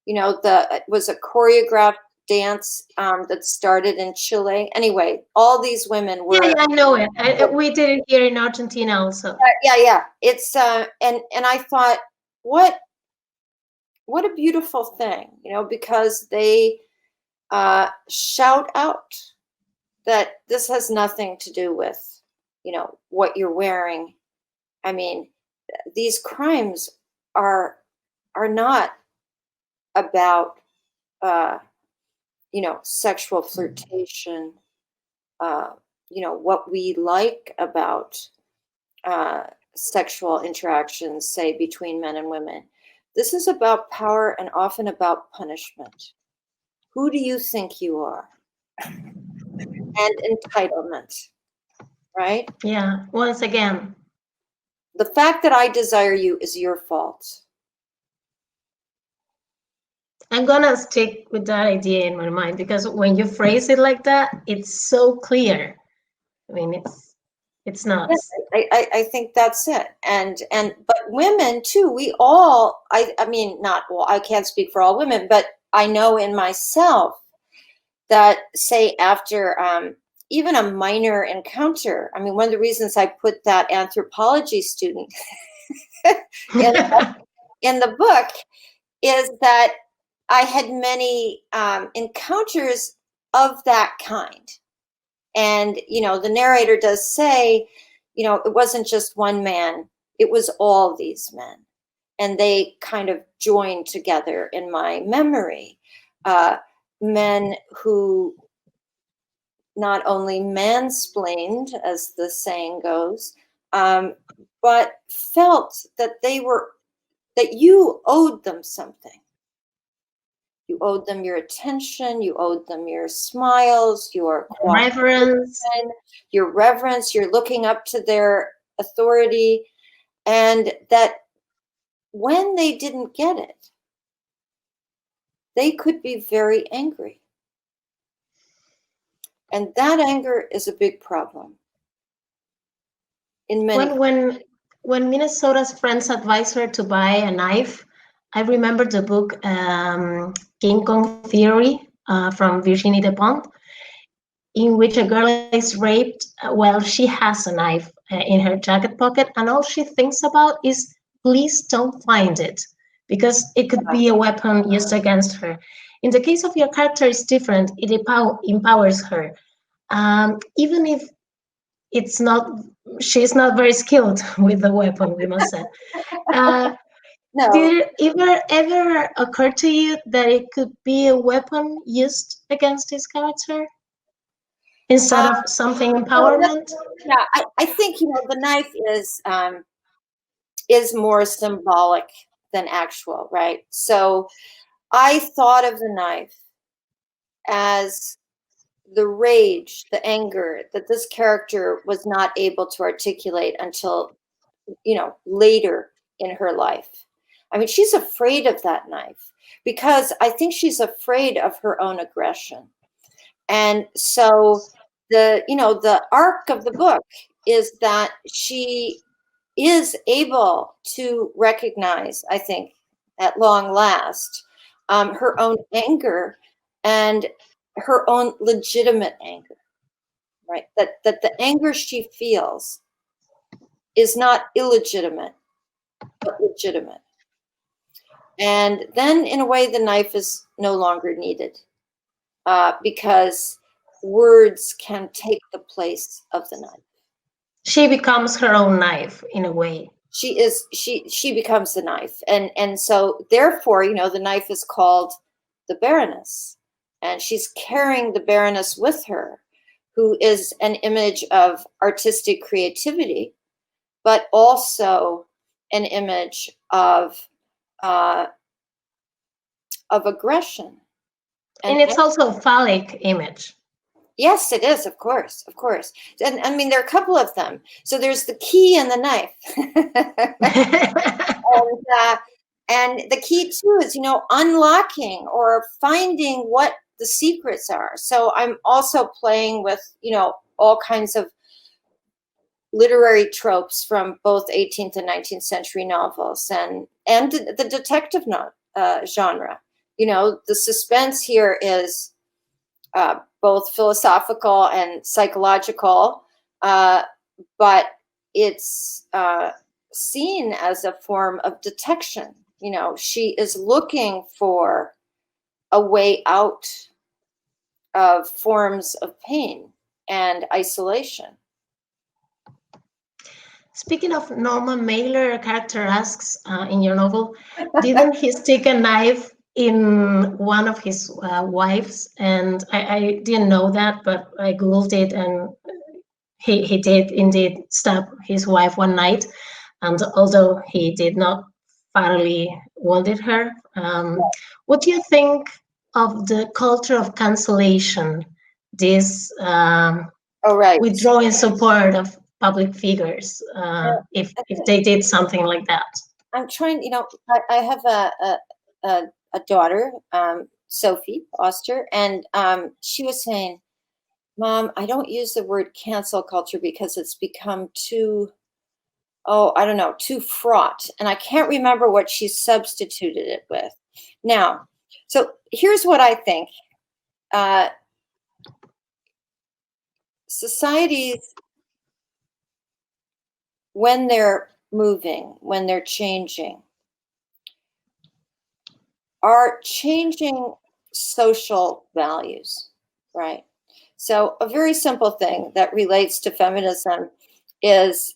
K: It was a choreographed dance that started in Chile. Anyway, all these women were.
D: Yeah, I know it. We did it here in Argentina also.
K: Yeah. It's and I thought, what a beautiful thing, because they shout out that this has nothing to do with, what you're wearing. I mean, these crimes are not about sexual flirtation, what we like about sexual interactions, say, between men and women. This is about power and often about punishment. Who do you think you are? And entitlement, right?
D: Yeah, once again.
K: The fact that I desire you is your fault.
D: I'm gonna stick with that idea in my mind, because when you phrase it like that, it's so clear. I mean, it's not.
K: Yes, I think that's it. But women too, we all, I mean, not all, I can't speak for all women, but I know in myself that, say, after even a minor encounter, I mean, one of the reasons I put that anthropology student in the book is that I had many encounters of that kind. And, the narrator does say, it wasn't just one man, it was all these men. And they kind of joined together in my memory. Men who not only mansplained, as the saying goes, but felt that that you owed them something. You owed them your attention. You owed them your smiles, your
D: reverence,
K: You're looking up to their authority, and that when they didn't get it, they could be very angry. And that anger is a big problem. In many
D: when Minnesota's friends advised her to buy a knife, I remember the book King Kong Theory from Virginie Despentes, in which a girl is raped while she has a knife in her jacket pocket, and all she thinks about is, please don't find it, because it could be a weapon used against her. In the case of your character, it's different. It empowers her. Even if she's not very skilled with the weapon, we must say.
K: No.
D: Did it ever occur to you that it could be a weapon used against this character instead of something empowerment?
K: Yeah, I think, the knife is more symbolic than actual, right? So I thought of the knife as the rage, the anger that this character was not able to articulate until, later in her life. I mean, she's afraid of that knife because I think she's afraid of her own aggression. And so the arc of the book is that she is able to recognize, I think, at long last, her own anger and her own legitimate anger, right? That the anger she feels is not illegitimate, but legitimate. And then, in a way, the knife is no longer needed because words can take the place of the knife.
D: She becomes her own knife in a way.
K: She becomes the knife, and so therefore, the knife is called the Baroness, and she's carrying the Baroness with her, who is an image of artistic creativity, but also an image of aggression.
D: And it's also a phallic image.
K: Yes, it is, of course. And I mean, there are a couple of them. So there's the key and the knife. and the key too is, unlocking or finding what the secrets are. So I'm also playing with, all kinds of literary tropes from both 18th and 19th century novels and the detective genre. The suspense here is both philosophical and psychological, but it's seen as a form of detection. She is looking for a way out of forms of pain and isolation.
D: Speaking of Norman Mailer, a character asks in your novel, didn't he stick a knife in one of his wives? And I didn't know that, but I Googled it, and he did indeed stab his wife one night. And although he did not fatally wounded her, what do you think of the culture of cancellation, this withdrawing support of public figures if they did something like that?
K: I'm trying, I have a daughter, Sophie Oster, and she was saying, Mom, I don't use the word cancel culture because it's become too fraught. And I can't remember what she substituted it with. Now, so here's what I think. Societies, when they're moving, when they're changing, are changing social values, right? So a very simple thing that relates to feminism is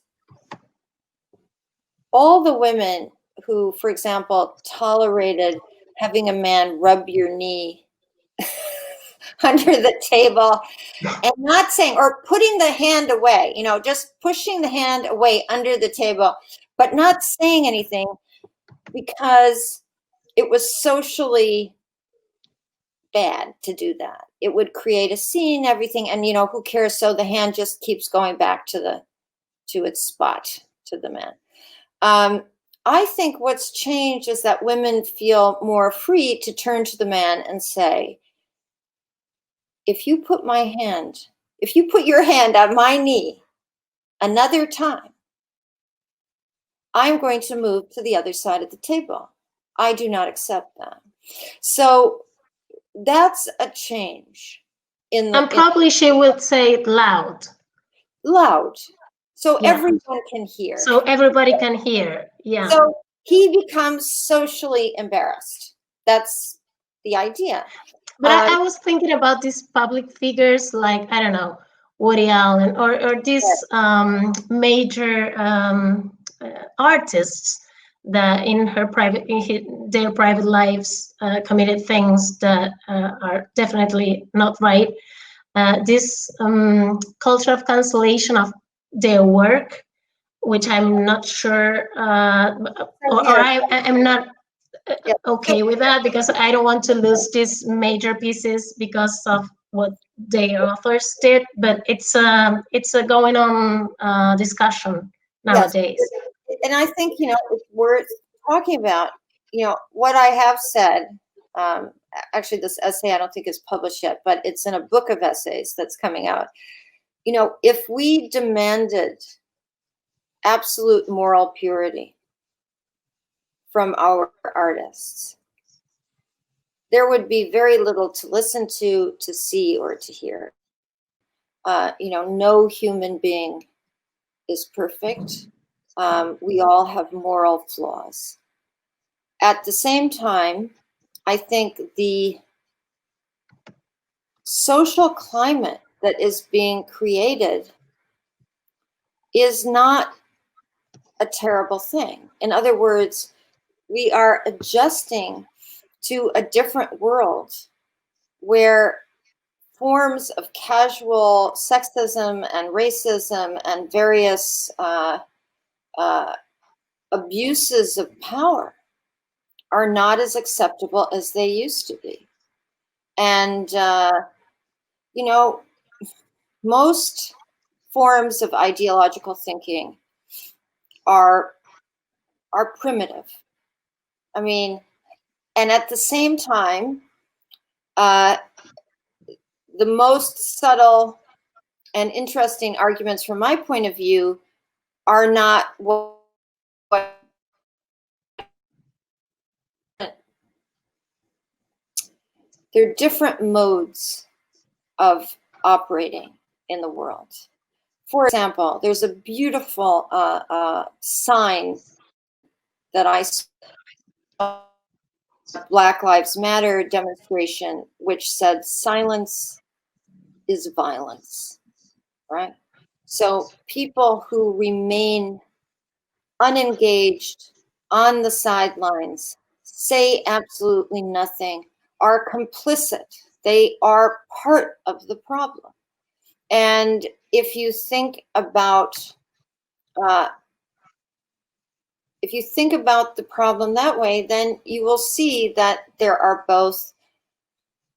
K: all the women who, for example, tolerated having a man rub your knee under the table and not saying, or putting the hand away, just pushing the hand away under the table, but not saying anything because it was socially bad to do that. It would create a scene, everything, and you know, who cares? So the hand just keeps going back to its spot, to the man. I think what's changed is that women feel more free to turn to the man and say, if you put your hand on my knee another time, I'm going to move to the other side of the table. I do not accept that. So that's a change in the.
D: And probably she will say it loud.
K: Loud. So
D: Yeah.
K: everyone can hear.
D: So everybody can hear. Yeah.
K: So he becomes socially embarrassed. That's the idea.
D: But I was thinking about these public figures, like, I don't know, Woody Allen, or these major artists that in their private lives committed things that are definitely not right. This culture of cancellation of their work, which I'm not sure, or I'm not okay with that, because I don't want to lose these major pieces because of what their authors did. But it's a going on discussion nowadays.
K: Yes. And I think, you know, if we're talking about, you know, what I have said, actually this essay I don't think is published yet, but it's in a book of essays that's coming out. You know, if we demanded absolute moral purity from our artists, there would be very little to listen to see, or to hear. You know, no human being is perfect. We all have moral flaws. At the same time, I think the social climate that is being created is not a terrible thing. In other words, we are adjusting to a different world where forms of casual sexism and racism and various abuses of power are not as acceptable as they used to be. And, you know, most forms of ideological thinking are primitive. I mean, and at the same time, the most subtle and interesting arguments from my point of view are not what they're different modes of operating in the world. For example, there's a beautiful sign that I saw, Black Lives Matter demonstration, which said silence is violence, right? So people who remain unengaged on the sidelines, say absolutely nothing, are complicit. They are part of the problem. And if you think about the problem that way, then you will see that there are both,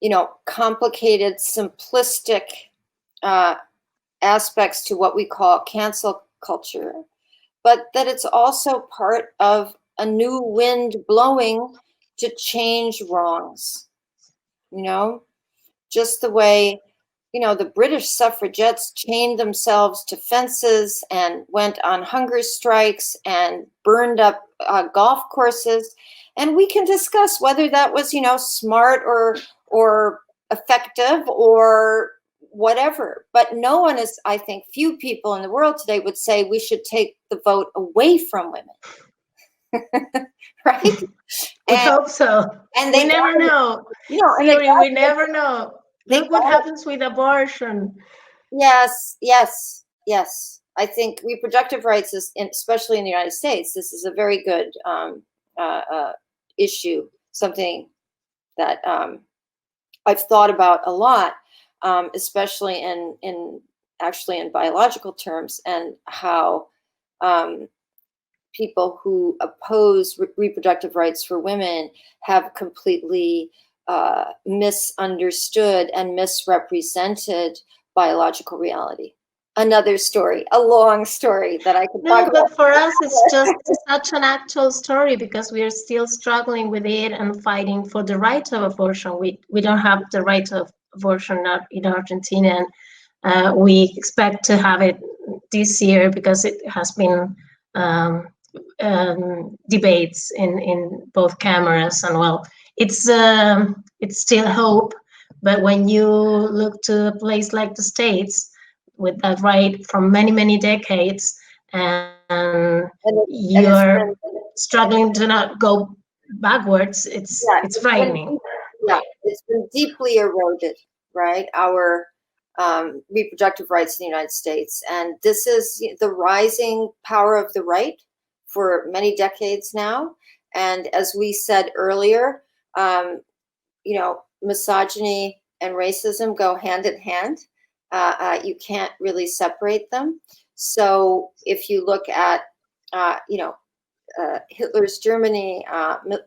K: you know, complicated, simplistic aspects to what we call cancel culture, but that it's also part of a new wind blowing to change wrongs. You know, just the way, you know, the British suffragettes chained themselves to fences and went on hunger strikes and burned up golf courses. And we can discuss whether that was, you know, smart or effective or whatever. But no one is, I think, few people in the world today would say we should take the vote away from women. Right?
D: We hope so. And we never know. You know, Siri, we never know. Look what happens with abortion.
K: Yes, yes, yes. I think reproductive rights is, especially in the United States, this is a very good issue, something that I've thought about a lot, especially in biological terms, and how people who oppose reproductive rights for women have completely misunderstood and misrepresented biological reality. Another story, a long story that I could talk about.
D: No, but for us, it's just such an actual story because we are still struggling with it and fighting for the right of abortion. We don't have the right of abortion in Argentina, and we expect to have it this year because it has been debates in both cameras, and well, it's still hope. But when you look to a place like the States, with that right from many decades, and you're struggling to not go backwards, it's frightening.
K: It's been deeply eroded, right? Our reproductive rights in the United States, and this is the rising power of the right for many decades now. And as we said earlier, misogyny and racism go hand in hand. You can't really separate them. So if you look at, Hitler's Germany,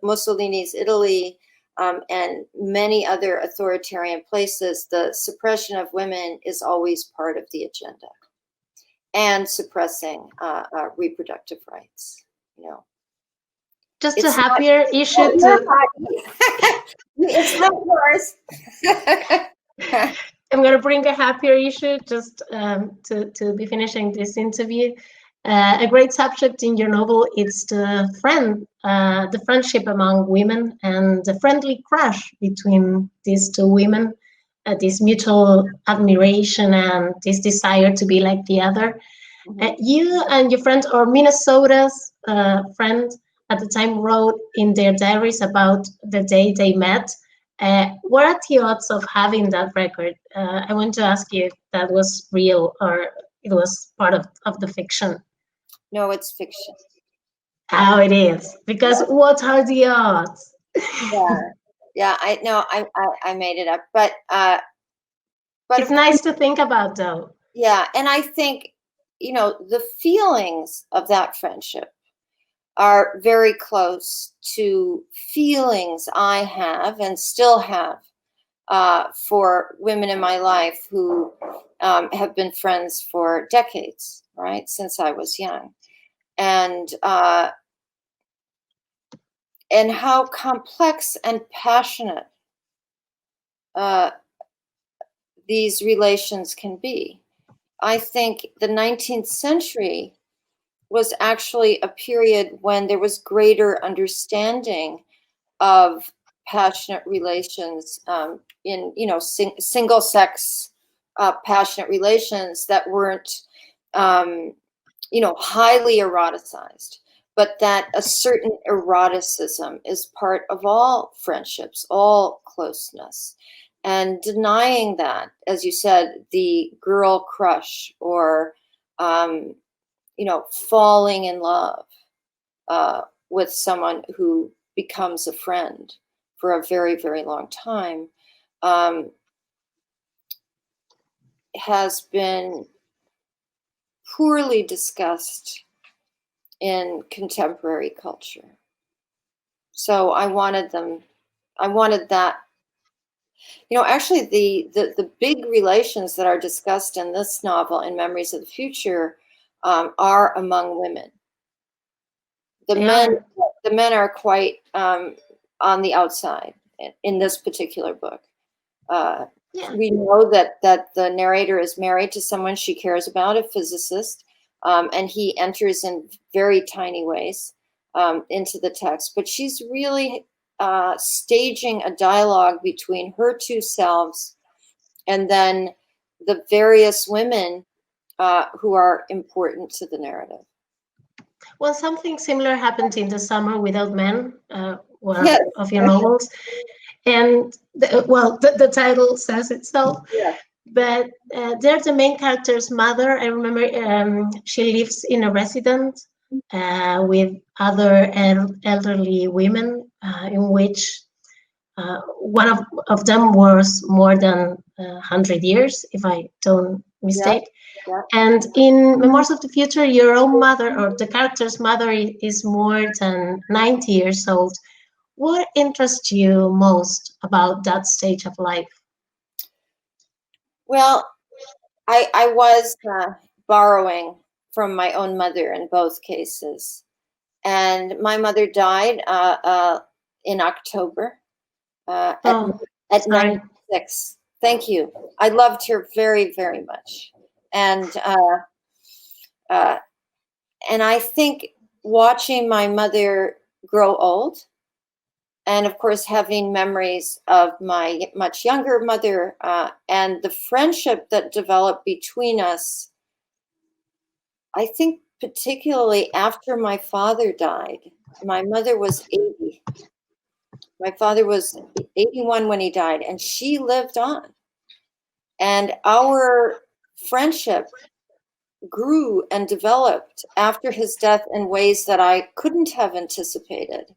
K: Mussolini's Italy, and many other authoritarian places, the suppression of women is always part of the agenda, and suppressing reproductive rights.
D: Just a happier issue
K: it's not yours.
D: I'm going to bring a happier issue just to be finishing this interview. A great subject in your novel is the friendship among women and the friendly crush between these two women, this mutual admiration and this desire to be like the other. You and your friend, or Minnesota's friend at the time, wrote in their diaries about the day they met. What are the odds of having that record? I want to ask you if that was real or it was part of the fiction.
K: No, it's fiction.
D: How it is? Because what are the odds?
K: I made it up, but
D: it's nice to think about, though.
K: Yeah, and I think the feelings of that friendship are very close to feelings I have and still have for women in my life who have been friends for decades, right, since I was young. And how complex and passionate these relations can be. I think the 19th century was actually a period when there was greater understanding of passionate relations in single sex passionate relations that weren't highly eroticized, but that a certain eroticism is part of all friendships, all closeness. And denying that, as you said, the girl crush or falling in love with someone who becomes a friend for a very, very long time has been poorly discussed in contemporary culture. So I wanted that. Actually the big relations that are discussed in this novel, in Memories of the Future, are among women. The men are quite on the outside in this particular book. We know that the narrator is married to someone she cares about, a physicist, and he enters in very tiny ways into the text. But she's really staging a dialogue between her two selves and then the various women who are important to the narrative.
D: Well, something similar happened in The Summer Without Men, one of your novels. And the title says itself. Yeah. But there's the main character's mother. I remember she lives in a residence with other elderly women, in which one of them was more than 100 years, if I don't mistake. Yeah. And in Memoirs of the Future, your own mother, or the character's mother, is more than 90 years old. what interests you most about that stage of life?
K: Well, I was borrowing from my own mother in both cases. And my mother died in October at 96. Thank you. I loved her very, very much. And I think watching my mother grow old, and of course having memories of my much younger mother and the friendship that developed between us, I think particularly after my father died. My mother was 80. My father was 81 when he died, and she lived on. And our friendship grew and developed after his death in ways that I couldn't have anticipated.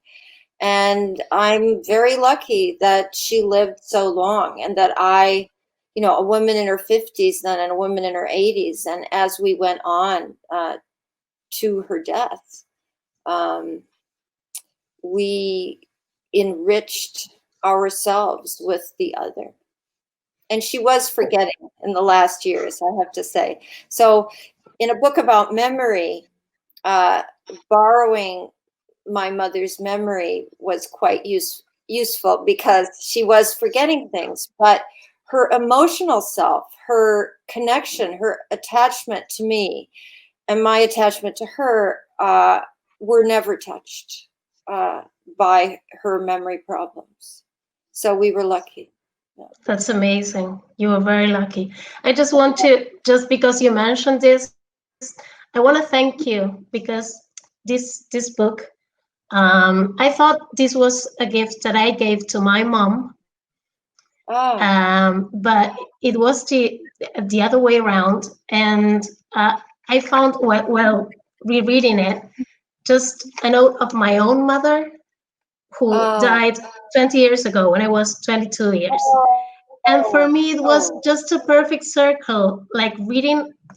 K: And I'm very lucky that she lived so long, and that I, you know, a woman in her 50s then and a woman in her 80s. And as we went on to her death, we enriched ourselves with the other. And she was forgetting in the last years, I have to say. So in a book about memory, borrowing my mother's memory was quite useful because she was forgetting things, but her emotional self, her connection, her attachment to me and my attachment to her were never touched by her memory problems. So we were lucky. Yeah.
D: That's amazing. You were very lucky. I just want to, just because you mentioned this, I want to thank you because this book, I thought this was a gift that I gave to my mom. But it was the other way around. And I found, well, rereading it, just a note of my own mother who died 20 years ago when I was 22 years. And for me, it was just a perfect circle, like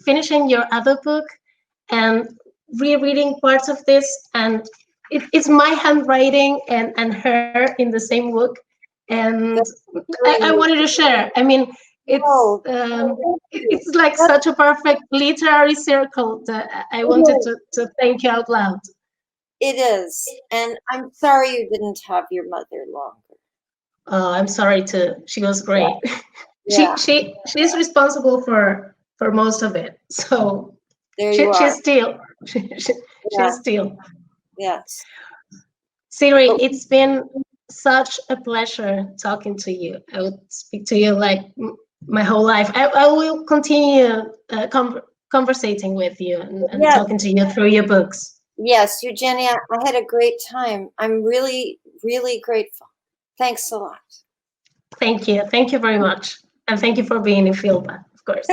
D: finishing your other book and rereading parts of this. And it's my handwriting and her in the same book. And I wanted to share. I mean, it's like such a perfect literary circle that I wanted to thank you out loud.
K: It is. And I'm sorry you didn't have your mother longer.
D: I'm sorry too. She was great.
K: Yeah.
D: She's responsible for most of it. So
K: there you are.
D: She's still.
K: Yes.
D: Siri, it's been such a pleasure talking to you. I would speak to you like my whole life. I will continue conversating with you and talking to you through your books.
K: Yes, Eugenia, I had a great time. I'm really, really grateful. Thanks a lot.
D: Thank you. Thank you very much. And thank you for being in FILBA, of course.